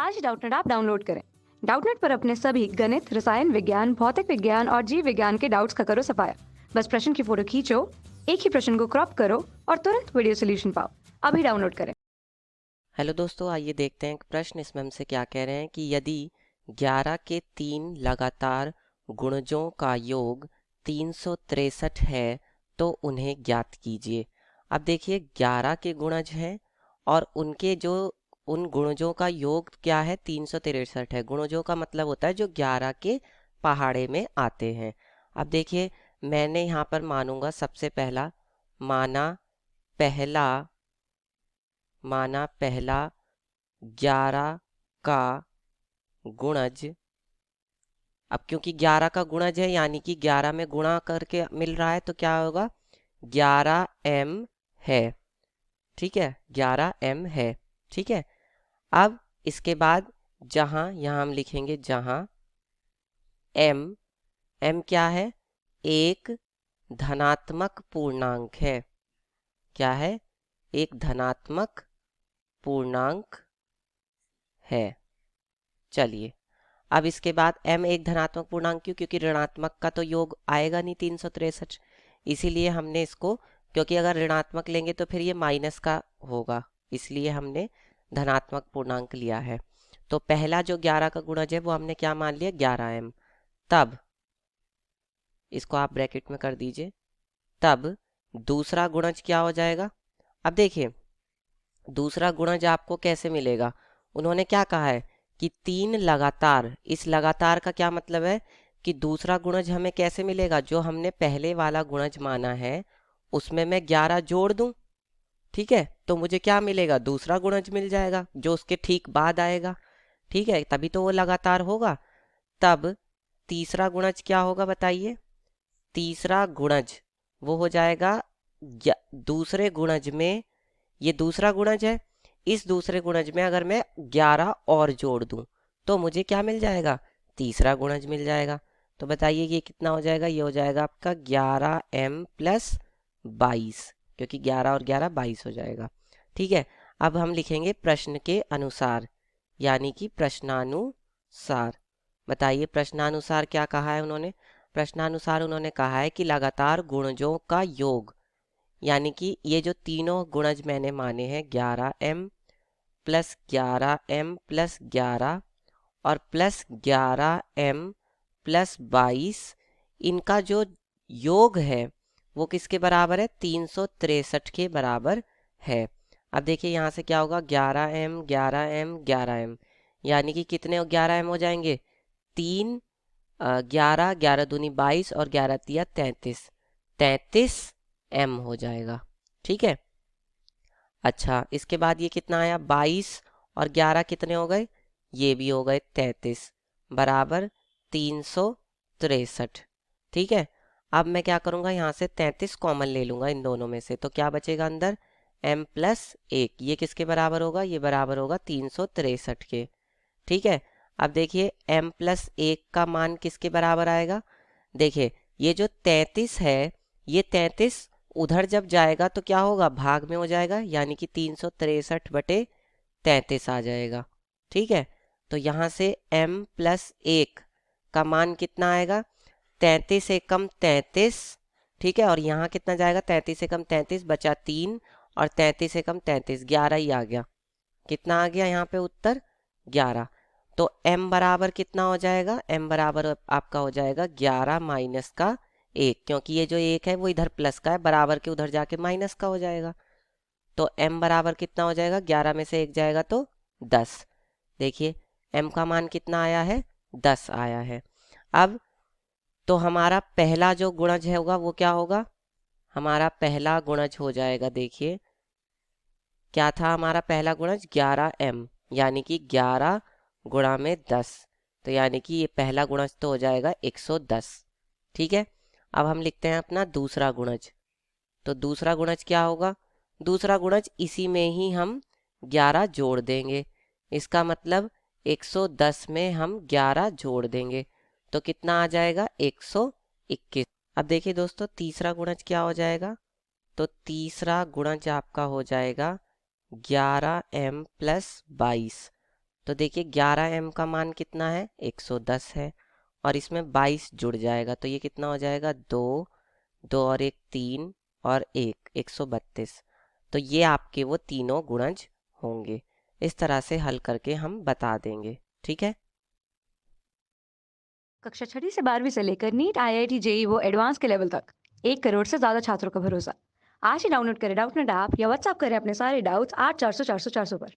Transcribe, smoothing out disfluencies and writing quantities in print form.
आज Doubtnut app download करें। Doubtnut पर अपने सभी गणित, रसायन विज्ञान, भौतिक विज्ञान और जीव विज्ञान के डाउट्स का करो सफाया। बस प्रश्न की फोटो खींचो, एक ही प्रश्न को क्रॉप करो और तुरंत वीडियो सोल्यूशन पाओ। अभी डाउनलोड करें। हेलो दोस्तों, आइए देखते हैं एक प्रश्न। इसमें हमसे क्या कह रहे हैं कि यदि 11 के 3 लगातार गुणजों का योग 363 है तो उन्हें ज्ञात कीजिए। अब देखिए 11 के गुणज हैं और उनके जो उन गुणजों का योग क्या है, 363 है। गुणजों का मतलब होता है जो 11 के पहाड़े में आते हैं। अब देखिए मैंने यहाँ पर मानूंगा सबसे पहला पहला माना पहला 11 का गुणज। अब क्योंकि 11 का गुणज है यानी कि 11 में गुणा करके मिल रहा है तो क्या होगा, 11m है। ठीक है, 11m है। ठीक है, अब इसके बाद यहाँ हम लिखेंगे जहाँ m क्या है, एक धनात्मक पूर्णांक है। क्या है, एक धनात्मक पूर्णांक है। चलिए, अब इसके बाद m एक धनात्मक पूर्णांक क्यों, क्योंकि ऋणात्मक का तो योग आएगा नहीं 363, इसीलिए हमने इसको, क्योंकि अगर ऋणात्मक लेंगे तो फिर ये माइनस का होगा, इसलिए हमने धनात्मक पूर्णांक लिया है। तो पहला जो 11 का गुणज है वो हमने क्या मान लिया, 11m। तब इसको आप ब्रैकेट में कर दीजिए। तब दूसरा गुणज क्या हो जाएगा। अब देखिए दूसरा गुणज आपको कैसे मिलेगा, उन्होंने क्या कहा है कि 3 लगातार। इस लगातार का क्या मतलब है कि दूसरा गुणज हमें कैसे मिलेगा, जो हमने पहले वाला गुणज माना है उसमें मैं 11 जोड़ दूं। ठीक है, तो मुझे क्या मिलेगा, दूसरा गुणज मिल जाएगा जो उसके ठीक बाद आएगा। ठीक है, तभी तो वो लगातार होगा। तब तीसरा गुणज क्या होगा बताइए। तीसरा गुणज वो हो जाएगा दूसरे गुणज में, ये दूसरा गुणज है, इस दूसरे गुणज में अगर मैं 11 और जोड़ दूं तो मुझे क्या मिल जाएगा, तीसरा गुणज मिल जाएगा। तो बताइए ये कितना हो जाएगा, ये हो जाएगा आपका 11m प्लस 22, क्योंकि 11 और 11 22 हो जाएगा। ठीक है, अब हम लिखेंगे प्रश्न के अनुसार, यानी कि प्रश्नानुसार। बताइए प्रश्नानुसार क्या कहा है उन्होंने। प्रश्नानुसार उन्होंने कहा है कि लगातार गुणजों का योग, यानी कि ये जो तीनों गुणज मैंने माने हैं 11m प्लस 11m प्लस 11 और प्लस 11m प्लस 22, इनका जो योग है वो किसके बराबर है, 363 के बराबर है। अब देखिए यहाँ से क्या होगा, 11m 11m 11m, यानी कि कितने 11m हो जाएंगे, 3 11 11 दूनी 22 और 11 तिया 33, 33m हो जाएगा। ठीक है, अच्छा इसके बाद ये कितना आया, 22 और 11 कितने हो गए, ये भी हो गए 33, बराबर 363। ठीक है, अब मैं क्या करूँगा, यहाँ से 33 कॉमन ले लूँगा इन दोनों में से, तो क्या बचेगा अंदर, m प्लस 1, ये किसके बराबर होगा, ये बराबर होगा 363 के। ठीक है, अब देखिए m प्लस 1 का मान किसके बराबर आएगा। देखिए ये जो 33 है, ये 33 उधर जब जाएगा तो क्या होगा, भाग में हो जाएगा, यानी कि 363 बटे 33 आ जाएगा। ठीक है, तो यहाँ से m प्लस 1 का मान कितना आएगा, 33 एकम 33। ठीक है, और यहाँ कितना जाएगा, 33 एकम 33 बचा 3 और 33 एकम 33, 11 ही आ गया। कितना आ गया यहाँ पे उत्तर, 11। तो m बराबर कितना हो जाएगा, m बराबर आपका हो जाएगा 11 माइनस का 1, क्योंकि ये जो 1 है वो इधर प्लस का है, बराबर के उधर जाके माइनस का हो जाएगा। तो m बराबर कितना हो जाएगा, 11 में से 1 जाएगा तो 10। देखिए m का मान कितना आया है, 10 आया है। अब तो हमारा पहला जो गुणज होगा वो क्या होगा, हमारा पहला गुणज हो जाएगा, देखिए क्या था हमारा पहला गुणज, 11m, यानी कि 11 गुणा में 10, तो यानी कि ये पहला गुणज तो हो जाएगा 110। ठीक है, अब हम लिखते हैं अपना दूसरा गुणज। तो दूसरा गुणज क्या होगा, दूसरा गुणज इसी में ही हम 11 जोड़ देंगे, इसका मतलब 110 में हम 11 जोड़ देंगे तो कितना आ जाएगा, 121। अब देखिए दोस्तों तीसरा गुणज क्या हो जाएगा, तो तीसरा गुणज आपका हो जाएगा 11m प्लस 22, तो देखिए 11m का मान कितना है, 110 है, और इसमें 22 जुड़ जाएगा तो ये कितना हो जाएगा, 2, 2 और 1 3 और 1 132। तो ये आपके वो तीनों गुणज होंगे। इस तरह से हल करके हम बता देंगे, ठीक है। कक्षा 6वीं से 12वीं से लेकर नीट, आईआईटी, जेई वो एडवांस के लेवल तक 1 करोड़ से ज्यादा छात्रों का भरोसा। आज ही डाउनलोड करें डाउटनेट ऐप या व्हाट्सएप करें अपने सारे डाउट्स 8400 400 400 पर।